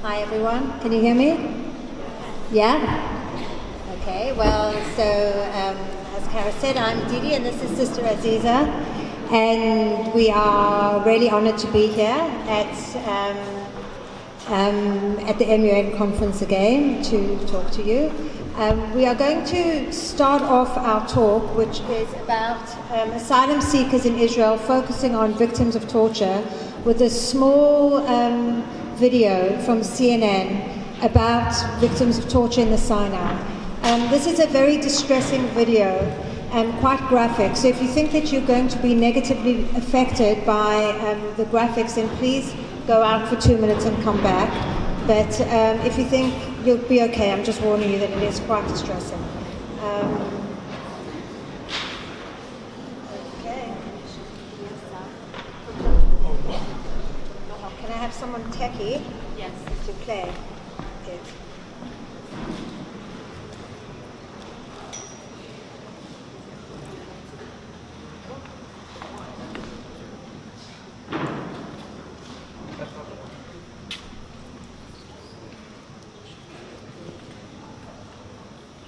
Hi everyone, can you hear me? Yeah? Okay, well, so as Kara said, I'm Didi and this is Sister Aziza, and we are really honored to be here at the MUN conference again to talk to you. We are going to start off our talk, which is about asylum seekers in Israel, focusing on victims of torture, with a small video from CNN about victims of torture in the Sinai. This is a very distressing video and quite graphic, so if you think that you're going to be negatively affected by the graphics, then please go out for 2 minutes and come back. But if you think you'll be okay, I'm just warning you that it is quite distressing. Okay. Can I have someone techie? Yes. To play it?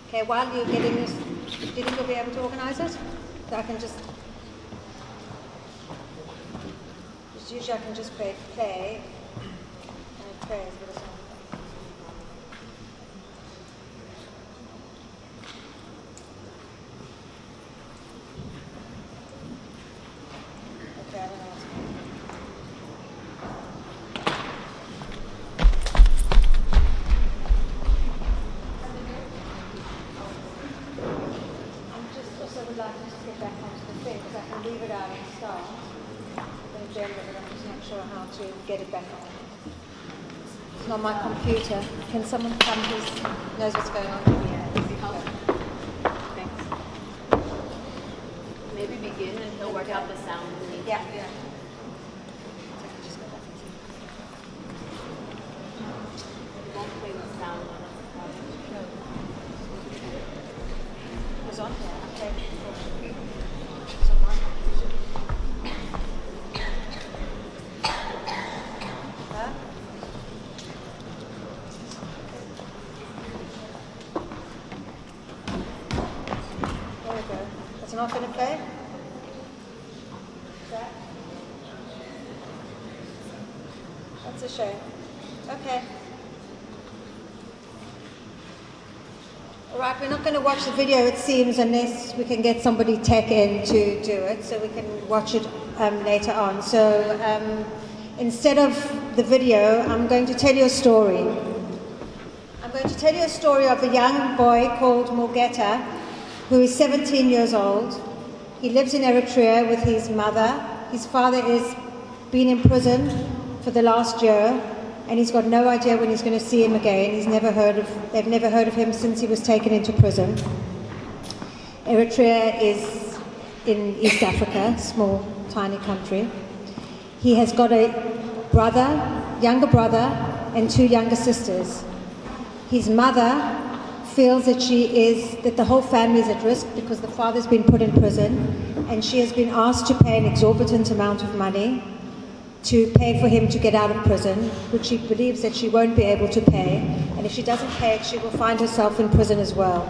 Okay, while you're getting this, do you think you'll be able to organize it? So I can just usually I can just play, and it plays, but it's not. Okay, I don't know what's going on. I would like to just get back onto the thing because I can leave it out and start. In general, but I'm just not sure how to get it back on. It's not my computer. Can someone come who knows what's going on? Yeah, does it help? Thanks. Maybe begin and he'll work out the sound. Yeah. Won't play the sound on us. No. It was on? Yeah. Okay. It's on my computer. Huh? There we go. It's not going to play? That? That's a shame. Okay. Alright, we're not going to watch the video, it seems, unless we can get somebody tech in to do it, so we can watch it later on. So instead of the video, I'm going to tell you a story. I'm going to tell you a story of a young boy called Mulgeta, who is 17 years old. He lives in Eritrea with his mother. His father has been in prison for the last year, and he's got no idea when he's going to see him again. They've never heard of him since he was taken into prison. Eritrea is in East Africa, small, tiny country. He has got a younger brother, and 2 younger sisters. His mother feels that that the whole family is at risk because the father's been put in prison, and she has been asked to pay an exorbitant amount of money to pay for him to get out of prison, which she believes that she won't be able to pay, and if she doesn't pay it, she will find herself in prison as well.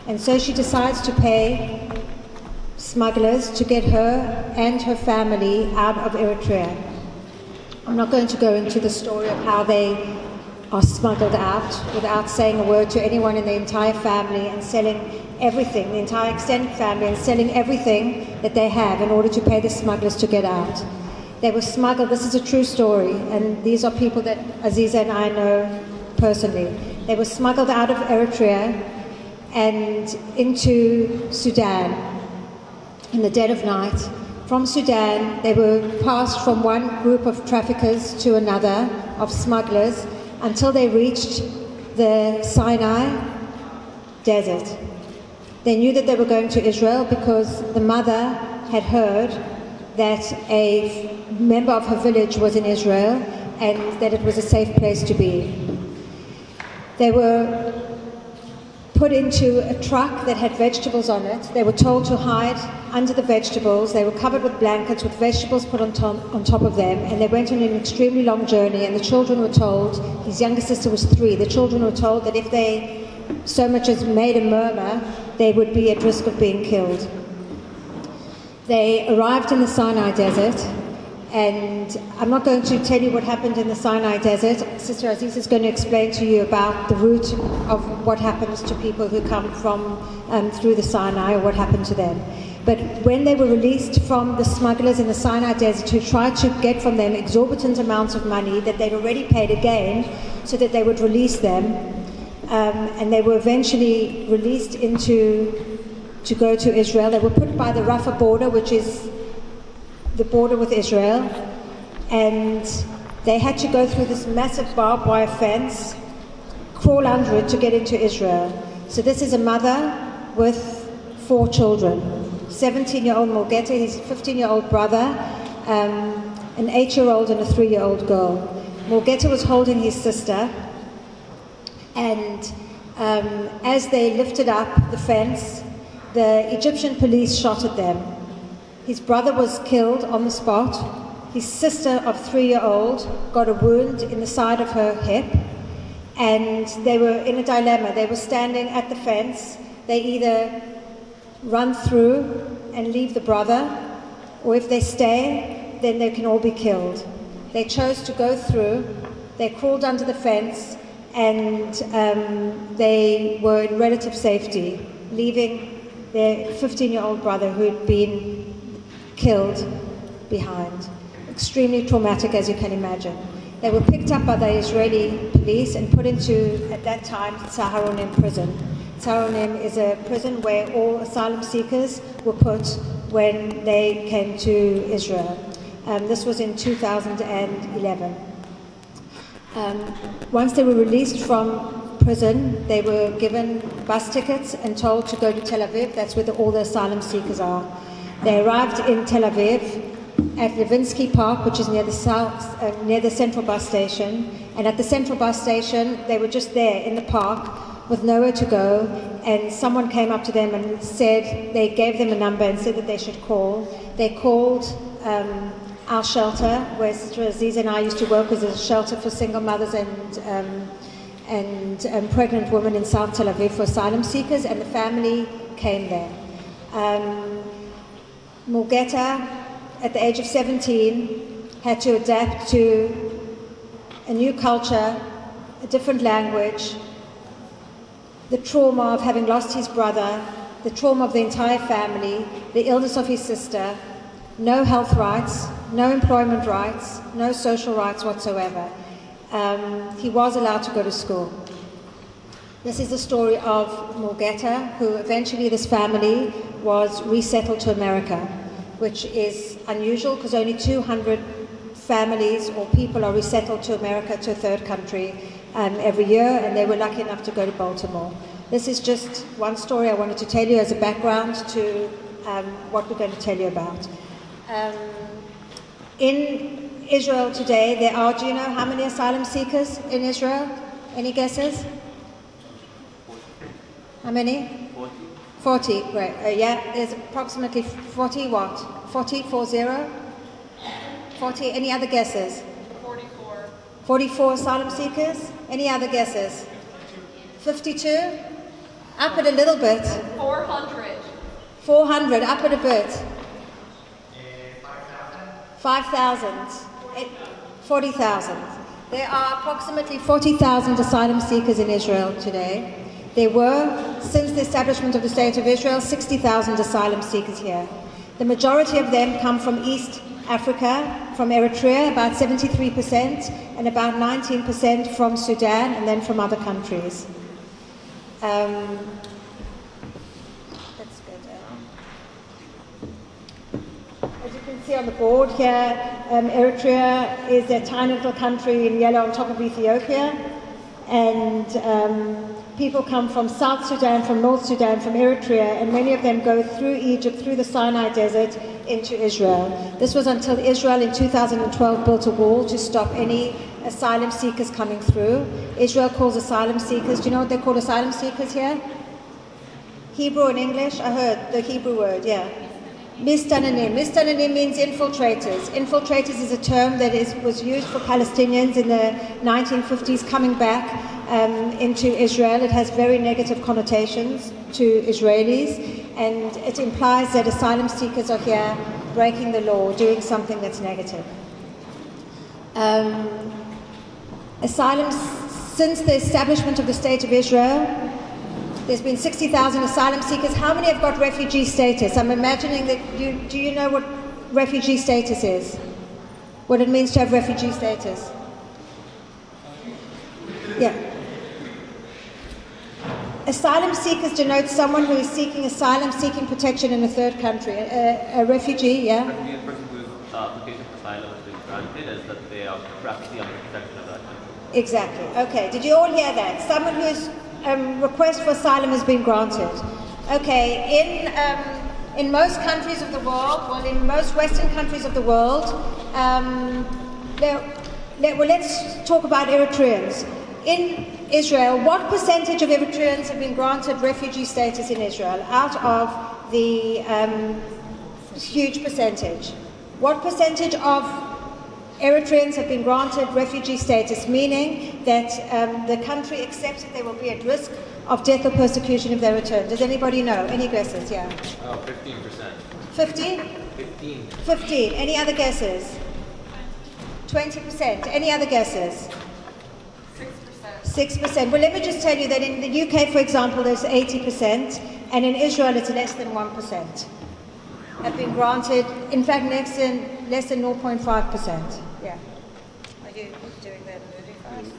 And so she decides to pay smugglers to get her and her family out of Eritrea. I'm not going to go into the story of how they are smuggled out without saying a word to anyone in the entire family and selling everything, the entire extended family, and selling everything that they have in order to pay the smugglers to get out. They were smuggled, this is a true story, and these are people that Aziza and I know personally. They were smuggled out of Eritrea and into Sudan in the dead of night. From Sudan, they were passed from one group of traffickers to another, of smugglers, until they reached the Sinai desert. They knew that they were going to Israel because the mother had heard that a member of her village was in Israel and that it was a safe place to be. They were put into a truck that had vegetables on it. They were told to hide under the vegetables. They were covered with blankets with vegetables put on top of them, and they went on an extremely long journey, and the children were told, his younger sister was 3, the children were told that if they so much as made a murmur, they would be at risk of being killed. They arrived in the Sinai Desert, and I'm not going to tell you what happened in the Sinai Desert. Sister Aziz is going to explain to you about the route of what happens to people who come from through the Sinai, or what happened to them. But when they were released from the smugglers in the Sinai Desert who tried to get from them exorbitant amounts of money that they'd already paid again so that they would release them, and they were eventually released to go to Israel. They were put by the Rafah border, which is the border with Israel, and they had to go through this massive barbed wire fence, crawl under it to get into Israel. So this is a mother with 4 children, 17-year-old Mulgeta, his 15-year-old brother, an 8-year-old and a 3-year-old girl. Mulgeta was holding his sister, and as they lifted up the fence, the Egyptian police shot at them. His brother was killed on the spot. His sister of 3-year-old got a wound in the side of her hip, and they were in a dilemma. They were standing at the fence. They either run through and leave the brother, or if they stay, then they can all be killed. They chose to go through. They crawled under the fence, and they were in relative safety, leaving their 15-year-old brother who had been killed behind. Extremely traumatic, as you can imagine. They were picked up by the Israeli police and put into, at that time, Saharonim prison. Saharonim is a prison where all asylum seekers were put when they came to Israel. This was in 2011. Once they were released from prison, they were given bus tickets and told to go to Tel Aviv. That's where all the asylum seekers are. They arrived in Tel Aviv at Levinsky Park, which is near the central bus station. And at the central bus station, they were just there in the park with nowhere to go. And someone came up to them and said, they gave them a number and said that they should call. They called our shelter, where Sister Aziz and I used to work, was a shelter for single mothers and pregnant women in South Tel Aviv for asylum seekers, and the family came there. Mulgeta, at the age of 17, had to adapt to a new culture, a different language, the trauma of having lost his brother, the trauma of the entire family, the illness of his sister, no health rights, no employment rights, no social rights whatsoever. He was allowed to go to school. This is the story of Mulgeta, who eventually, this family was resettled to America, which is unusual because only 200 families or people are resettled to America, to a third country, every year, and they were lucky enough to go to Baltimore. This is just one story I wanted to tell you as a background to what we're going to tell you about. In Israel today, there are, do you know how many asylum seekers in Israel? Any guesses? How many? 40, great. Yeah, there's approximately 40 what? 40, 40? 40, any other guesses? 44. 44 asylum seekers? Any other guesses? 52? Up it a little bit. 400. 400, up it a bit. 5,000. 40,000. There are approximately 40,000 asylum seekers in Israel today. There were, since the establishment of the State of Israel, 60,000 asylum seekers here. The majority of them come from East Africa, from Eritrea, about 73%, and about 19% from Sudan, and then from other countries. Let's go down. As you can see on the board here, Eritrea is a tiny little country in yellow on top of Ethiopia, and people come from South Sudan, from North Sudan, from Eritrea, and many of them go through Egypt, through the Sinai Desert, into Israel. This was until Israel in 2012 built a wall to stop any asylum seekers coming through. Israel calls asylum seekers, do you know what they call asylum seekers here? Hebrew and English? I heard the Hebrew word, yeah. Mistananim. Mistananim means infiltrators. Infiltrators is a term that was used for Palestinians in the 1950s coming back into Israel. It has very negative connotations to Israelis, and it implies that asylum seekers are here breaking the law, doing something that's negative. Asylum, since the establishment of the State of Israel, there's been 60,000 asylum seekers. How many have got refugee status? I'm imagining that do you know what refugee status is? What it means to have refugee status? Yeah. Asylum seekers denote someone who is seeking asylum, seeking protection in a third country. A refugee, yeah? Refugee is a person whose application for asylum has been granted as that they are practically under protection of that country. Exactly. Okay. Did you all hear that? Someone whose request for asylum has been granted. Okay. In most countries of the world, well, in most Western countries of the world, let's talk about Eritreans. In Israel, what percentage of Eritreans have been granted refugee status in Israel out of the huge percentage? What percentage of Eritreans have been granted refugee status, meaning that the country accepts that they will be at risk of death or persecution if they return? Does anybody know? Any guesses? Yeah. 15%. 50? 15. 15. Any other guesses? 20%. Any other guesses? 6%. Well, let me just tell you that in the UK, for example, there's 80%, and in Israel it's less than 1%. Have been granted, in fact, less than 0.5%. Yeah. Are you doing that really fast?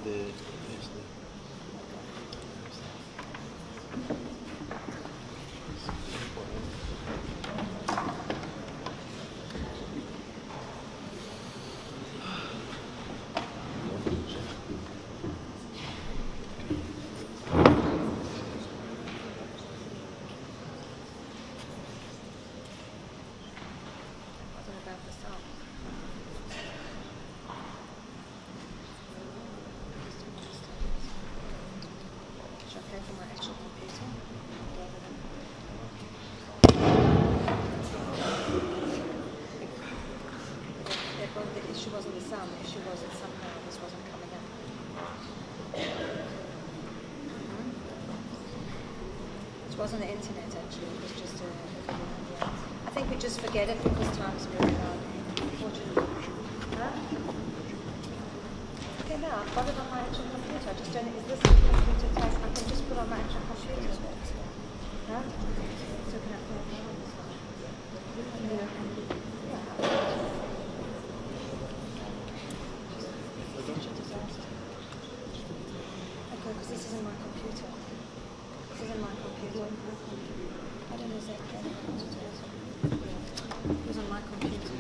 On the internet actually, it was just I think we just forget it because time's moving on, unfortunately. Huh? Okay, now I've got it on my actual computer. I just don't know, is this computer type? I can just put on my actual computer. Huh? So can I put it on this one? Yeah. Okay, because this is in my computer. This is in my computer. I don't know exactly how to do it. It was on my computer.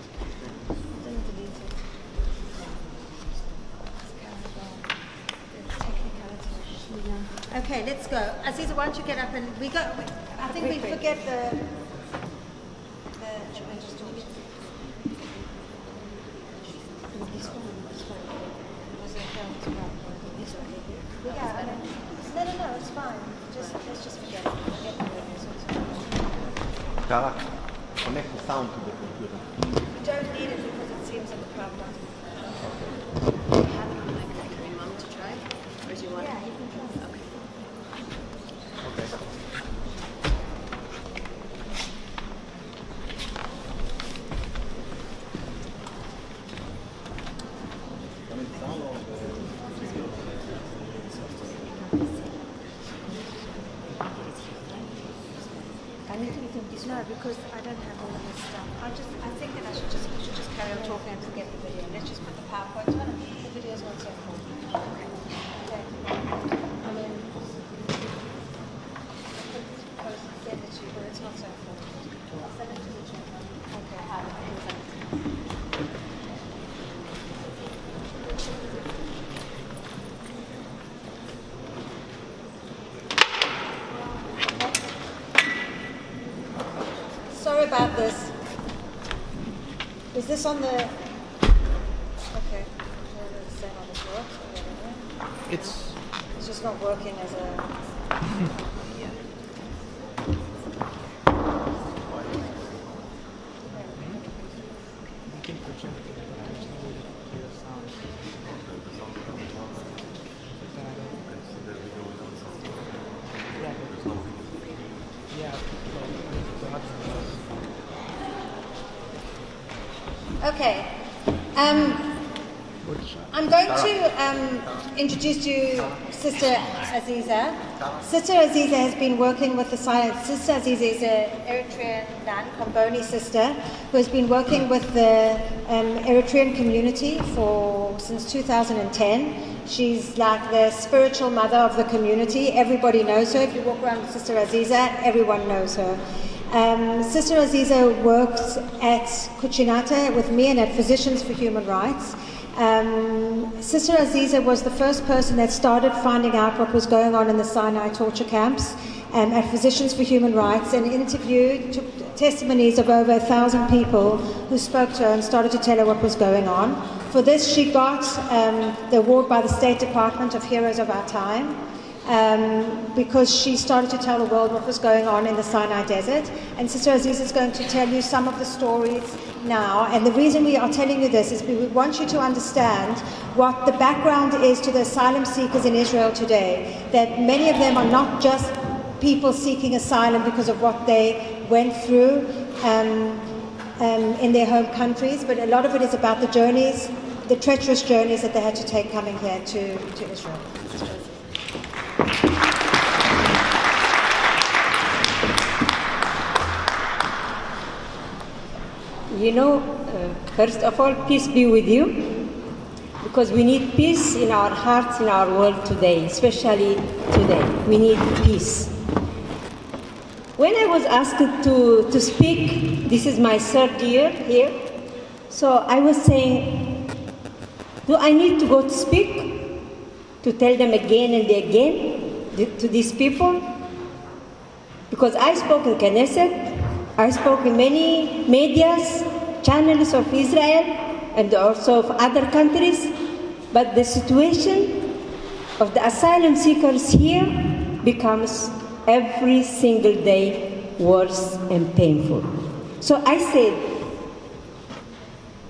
I didn't delete it. Technicality. Okay, let's go. Aziza, why don't you get up and we go. I think we forget the No, it's fine. Let's just forget it. Tara, connect the sound to the computer. We don't need it because it seems like a problem. Do you have it on like TIMEMUN to try? Or do you want? Yeah, you can try. Okay. No, because I don't have all of this stuff. I think that we should just carry on talking and forget the video. Let's just put the PowerPoint on and the video's not so important. Okay. I mean, I could send it to you, but it's not so important. I'll send it to the chat. Okay, I can send it. Sorry about this. Is this on the... Okay. On this works? It's just not working as a... Okay. I'm going to introduce you Sister Aziza. Sister Aziza has been working with the science. Sister Aziza is an Eritrean nun, Comboni sister, who has been working with the Eritrean community since 2010. She's like the spiritual mother of the community. Everybody knows her. If you walk around with Sister Aziza, everyone knows her. Sister Aziza works at Kuchinate with me and at Physicians for Human Rights. Sister Aziza was the first person that started finding out what was going on in the Sinai torture camps at Physicians for Human Rights, and took testimonies of over 1,000 people who spoke to her and started to tell her what was going on. For this, she got the award by the State Department of Heroes of Our Time. Because she started to tell the world what was going on in the Sinai Desert. And Sister Aziza is going to tell you some of the stories now. And the reason we are telling you this is we want you to understand what the background is to the asylum seekers in Israel today. That many of them are not just people seeking asylum because of what they went through in their home countries, but a lot of it is about the journeys, the treacherous journeys that they had to take coming here to Israel. You know, first of all, peace be with you, because we need peace in our hearts, in our world today, especially today. We need peace. When I was asked to speak, this is my third year here, so I was saying, do I need to go to speak, to tell them again and again to these people? Because I spoke in Knesset, I spoke in many medias, channels of Israel, and also of other countries, but the situation of the asylum seekers here becomes every single day worse and painful. So I said,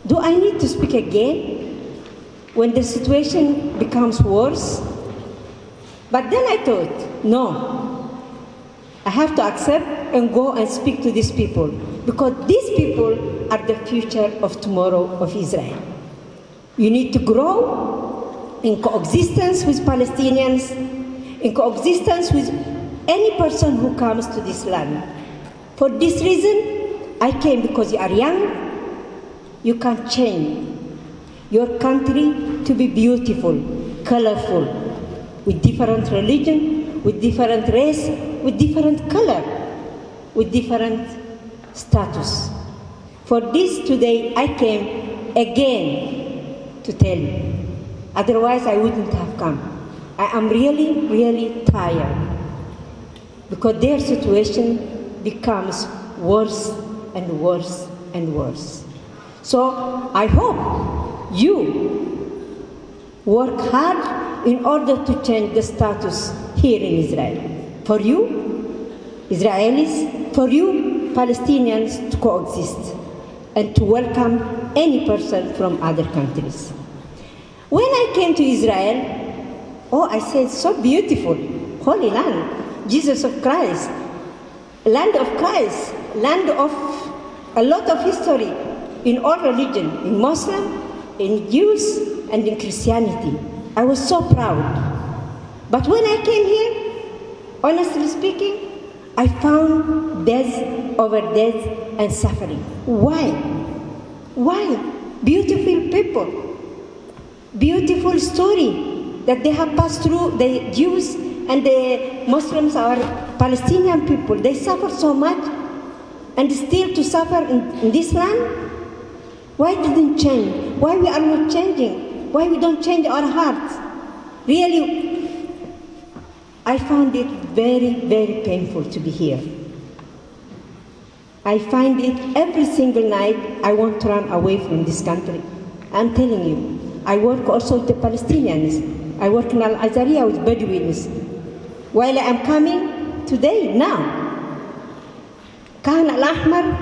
do I need to speak again when the situation becomes worse? But then I thought, no. I have to accept and go and speak to these people, because these people are the future of tomorrow of Israel. You need to grow in coexistence with Palestinians, in coexistence with any person who comes to this land. For this reason, I came because you are young, you can change your country to be beautiful, colorful, with different religion, with different race, with different color, with different status. For this today, I came again to tell you. Otherwise, I wouldn't have come. I am really, really tired, because their situation becomes worse and worse and worse. So I hope you work hard in order to change the status here in Israel. For you, Israelis, for you, Palestinians, to coexist and to welcome any person from other countries. When I came to Israel, I said, so beautiful, holy land, Jesus of Christ, land of Christ, land of a lot of history in all religion, in Muslim, in Jews, and in Christianity. I was so proud. But when I came here, honestly speaking, I found death over death and suffering. Why? Why? Beautiful people, beautiful story that they have passed through. The Jews and the Muslims are Palestinian people. They suffer so much, and still to suffer in this land. Why didn't change? Why we are not changing? Why we don't change our hearts? Really, I found it very, very painful to be here. I find it every single night I want to run away from this country. I'm telling you, I work also with the Palestinians. I work in Al-Azariya with Bedouins. While I'm coming today, now, Kahn Al-Ahmar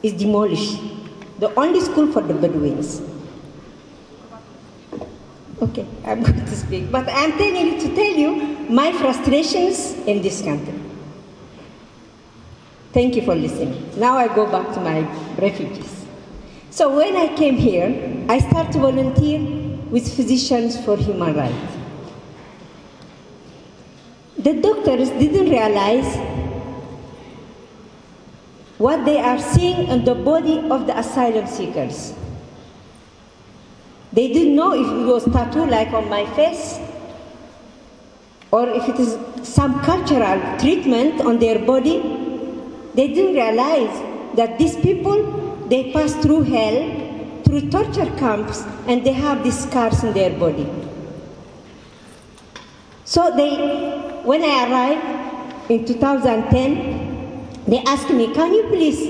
is demolished. the only school for the Bedouins. Okay, I'm going to speak, but I'm telling you to tell you my frustrations in this country. Thank you for listening. Now I go back to my refugees. So when I came here, I started to volunteer with Physicians for Human Rights. The doctors didn't realize what they are seeing in the body of the asylum seekers. They didn't know if it was tattoo like on my face, or if it is some cultural treatment on their body. They didn't realize that these people, they pass through hell, through torture camps, and they have these scars in their body. So when I arrived in 2010, they asked me, can you please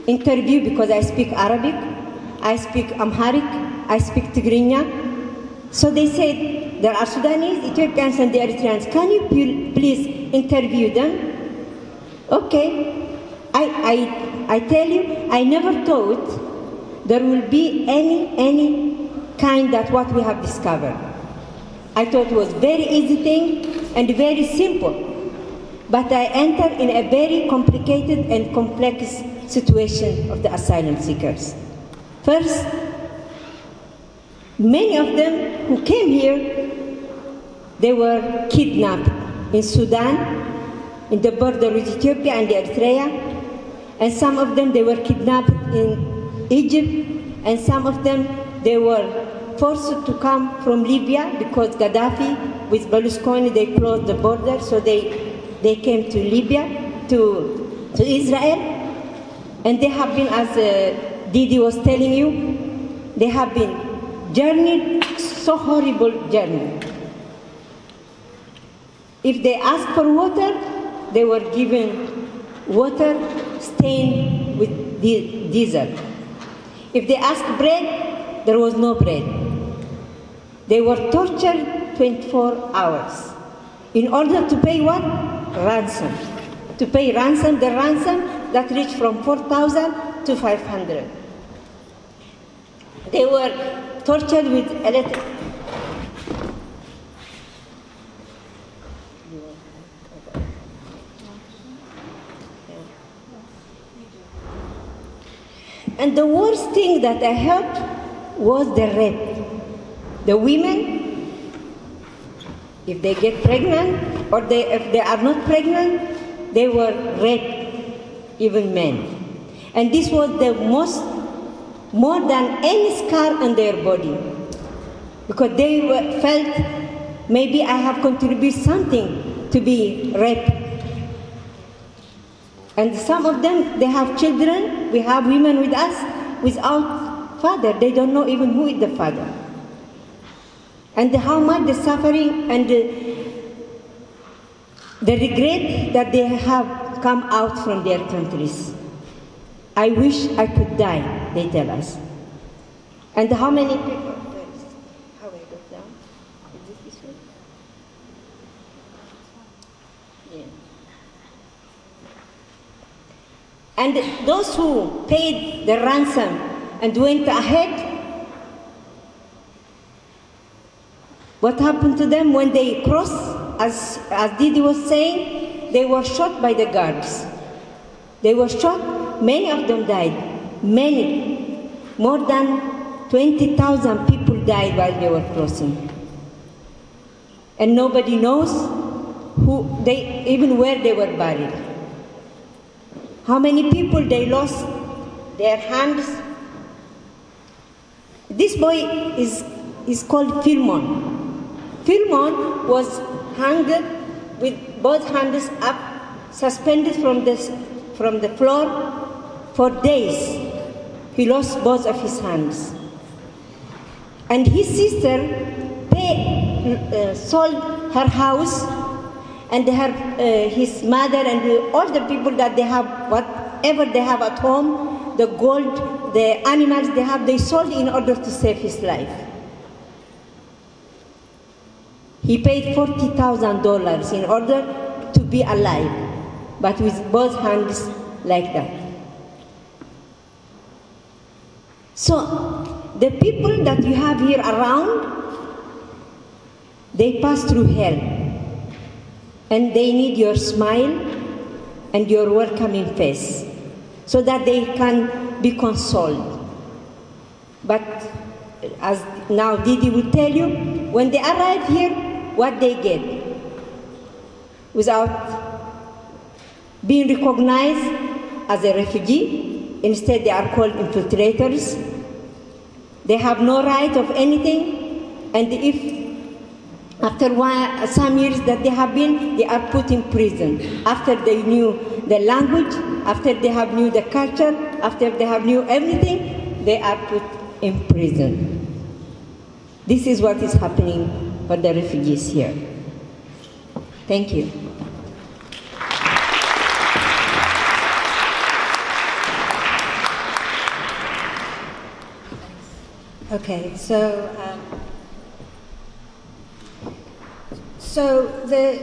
interview, because I speak Arabic, I speak Amharic, I speak Tigrinya. So they said, there are Sudanese, Ethiopians, and the Eritreans. Can you please interview them? Okay. I tell you, I never thought there will be any kind that what we have discovered. I thought it was very easy thing and very simple. But I entered in a very complicated and complex situation of the asylum seekers. First, many of them who came here, they were kidnapped in Sudan, in the border with Ethiopia and Eritrea, and some of them, they were kidnapped in Egypt, and some of them, they were forced to come from Libya because Gaddafi, with Berlusconi, they closed the border, so they came to Libya, to Israel, and they have been, as Didi was telling you, they have been journeyed, so horrible journey. If they asked for water, they were given water stained with diesel. If they asked bread, there was no bread. They were tortured 24 hours in order to pay what? Ransom. To pay ransom, the ransom that reached from 4,000 to 500. They were tortured with electric. And the worst thing that I heard was the rape. The women, if they get pregnant, or if they are not pregnant, they were raped, even men. And this was the more than any scar on their body. Because they felt, maybe I have contributed something to be raped. And some of them, they have children. We have women with us without father. They don't know even who is the father. And how much the suffering and the regret that they have come out from their countries. I wish I could die, they tell us. And how many people, how I go down? Is this way? Yeah. And those who paid the ransom and went ahead, what happened to them when they crossed, as Didi was saying, they were shot by the guards. They were shot, many of them died. Many, more than 20,000 people died while they were crossing. And nobody knows even where they were buried. How many people they lost their hands. This boy is called Philmon. Philmon was hung with both hands up, suspended from the floor for days. He lost both of his hands. And his sister sold her house, and his mother and all the people that they have, whatever they have at home, the gold, the animals they have, they sold in order to save his life. He paid $40,000 in order to be alive, but with both hands like that. So the people that you have here around, they pass through hell. And they need your smile and your welcoming face so that they can be consoled. But as now Diddy will tell you, when they arrive here, what they get, without being recognized as a refugee, instead they are called infiltrators. They have no right of anything, and if after some years that they have been, they are put in prison. After they knew the language, after they have knew the culture, after they have knew everything, they are put in prison. This is what is happening for the refugees here. Thank you. Okay, so the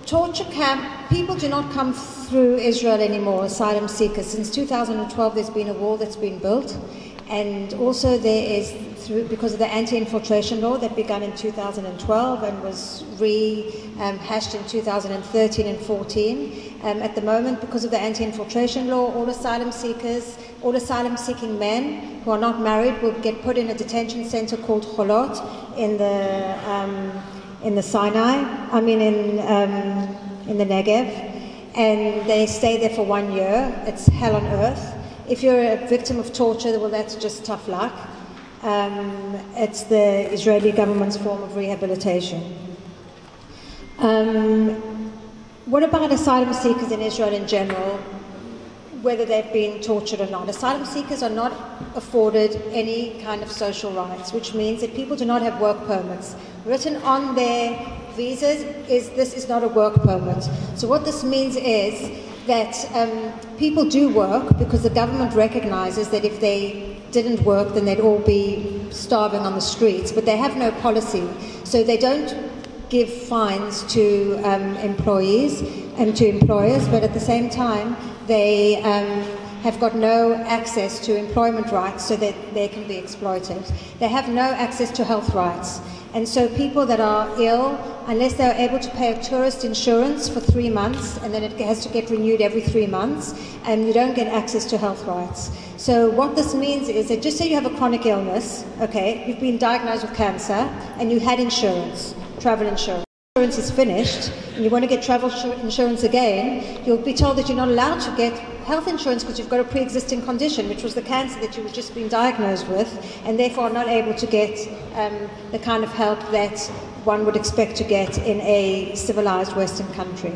torture camp, people do not come through Israel anymore, asylum seekers. Since 2012, there's been a wall that's been built, and also there is, because of the anti-infiltration law that began in 2012 and was rehashed in 2013 and 14. At the moment, because of the anti-infiltration law, all asylum seeking men who are not married will get put in a detention center called Cholot in the Sinai, in the Negev, and they stay there for 1 year. It's hell on earth. If you're a victim of torture, well, that's just tough luck. It's the Israeli government's form of rehabilitation. What about asylum seekers in Israel in general, whether they've been tortured or not? Asylum seekers are not afforded any kind of social rights, which means that people do not have work permits. Written on their visas this is not a work permit. So what this means is that people do work because the government recognizes that if they didn't work, then they'd all be starving on the streets, but they have no policy. So they don't give fines to employees and to employers, but at the same time, they have got no access to employment rights so that they can be exploited. They have no access to health rights. And so people that are ill, unless they're able to pay a tourist insurance for 3 months, and then it has to get renewed every 3 months, and you don't get access to health rights. So what this means is that just say you have a chronic illness, okay, you've been diagnosed with cancer, and you had insurance, travel insurance. Insurance is finished, and you want to get travel insurance again, you'll be told that you're not allowed to get health insurance because you've got a pre-existing condition, which was the cancer that you were just been diagnosed with, and therefore are not able to get the kind of help that one would expect to get in a civilized Western country.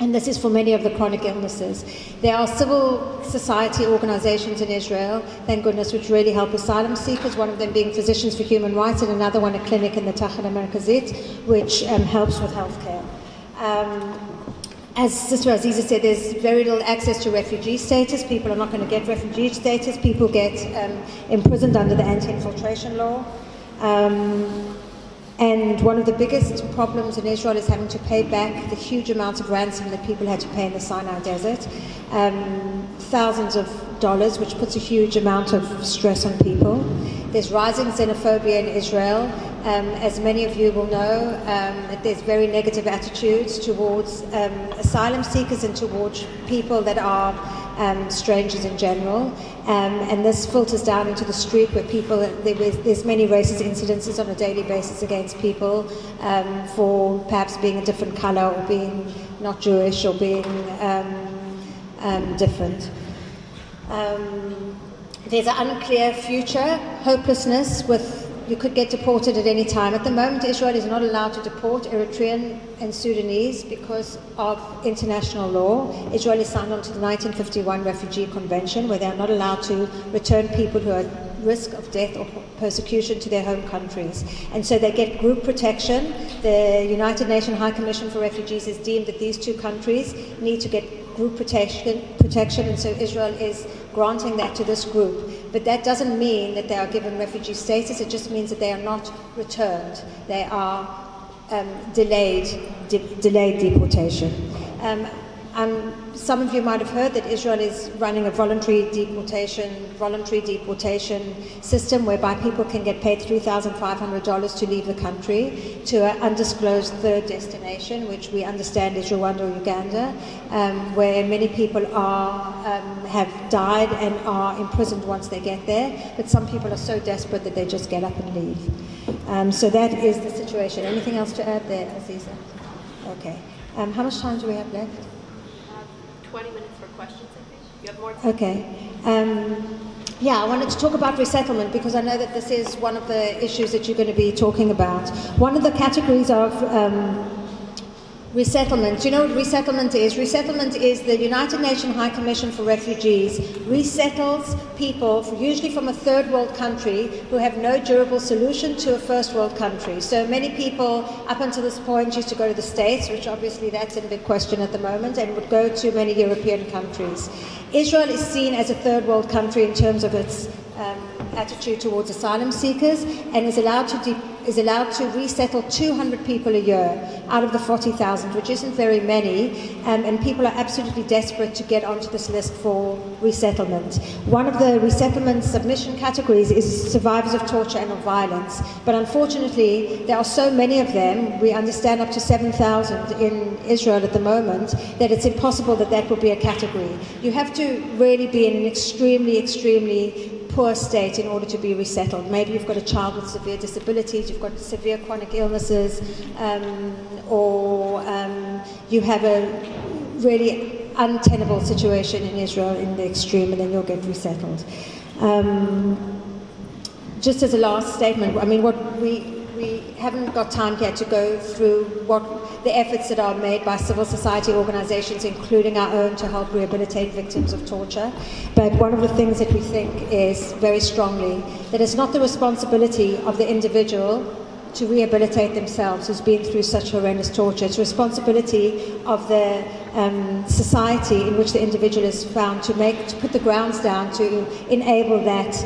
And this is for many of the chronic illnesses. There are civil society organizations in Israel, thank goodness, which really help asylum seekers, one of them being Physicians for Human Rights, and another one a clinic in the Tachana Merkazit, which helps with healthcare. As Sister Aziza said, there's very little access to refugee status. People are not going to get refugee status. People get imprisoned under the anti-infiltration law. And one of the biggest problems in Israel is having to pay back the huge amounts of ransom that people had to pay in the Sinai desert. Thousands of dollars, which puts a huge amount of stress on people. There's rising xenophobia in Israel. As many of you will know, there's very negative attitudes towards asylum seekers and towards people that are strangers in general. And this filters down into the street where people, there's many racist incidences on a daily basis against people for perhaps being a different color or being not Jewish or being different. There's an unclear future, hopelessness with you could get deported at any time. At the moment, Israel is not allowed to deport Eritrean and Sudanese because of international law. Israel is signed on to the 1951 Refugee Convention, where they are not allowed to return people who are at risk of death or persecution to their home countries. And so they get group protection. The United Nations High Commission for Refugees has deemed that these two countries need to get group protection, and so Israel is granting that to this group. But that doesn't mean that they are given refugee status, it just means that they are not returned. They are delayed deportation. Some of you might have heard that Israel is running a voluntary deportation system whereby people can get paid $3,500 to leave the country to an undisclosed third destination, which we understand is Rwanda or Uganda, where many people have died and are imprisoned once they get there. But some people are so desperate that they just get up and leave. So that is the situation. Anything else to add there, Aziza? Okay. How much time do we have left? 20 minutes for questions, I think. You have more time? Okay. Yeah, I wanted to talk about resettlement because I know that this is one of the issues that you're going to be talking about. One of the categories of resettlement. Do you know what resettlement is? Resettlement is the United Nations High Commission for Refugees resettles people, usually from a third world country, who have no durable solution to a first world country. So many people up until this point used to go to the States, which obviously that's in big question at the moment, and would go to many European countries. Israel is seen as a third world country in terms of its attitude towards asylum seekers, and is allowed to resettle 200 people a year out of the 40,000, which isn't very many, and people are absolutely desperate to get onto this list for resettlement. One of the resettlement submission categories is survivors of torture and of violence, but unfortunately there are so many of them, we understand up to 7,000 in Israel at the moment, that it's impossible that that would be a category. You have to really be in an extremely poor state in order to be resettled. Maybe you've got a child with severe disabilities, you've got severe chronic illnesses, or you have a really untenable situation in Israel in the extreme, and then you'll get resettled. Just as a last statement, I mean, we haven't got time yet to go through what the efforts that are made by civil society organizations, including our own, to help rehabilitate victims of torture. But one of the things that we think is very strongly that it's not the responsibility of the individual to rehabilitate themselves who's been through such horrendous torture. It's the responsibility of the society in which the individual is found to put the grounds down to enable that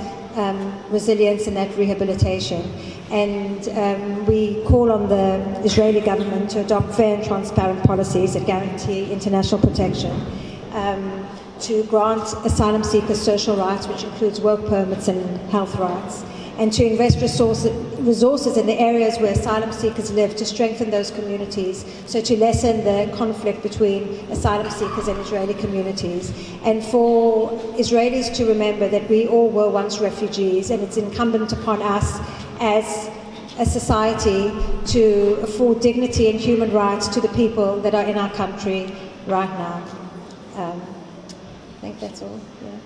resilience and that rehabilitation. And we call on the Israeli government to adopt fair and transparent policies that guarantee international protection, to grant asylum seekers social rights, which includes work permits and health rights, and to invest resources in the areas where asylum seekers live to strengthen those communities, so to lessen the conflict between asylum seekers and Israeli communities. And for Israelis to remember that we all were once refugees, and it's incumbent upon us as a society to afford dignity and human rights to the people that are in our country right now. I think that's all. Yeah.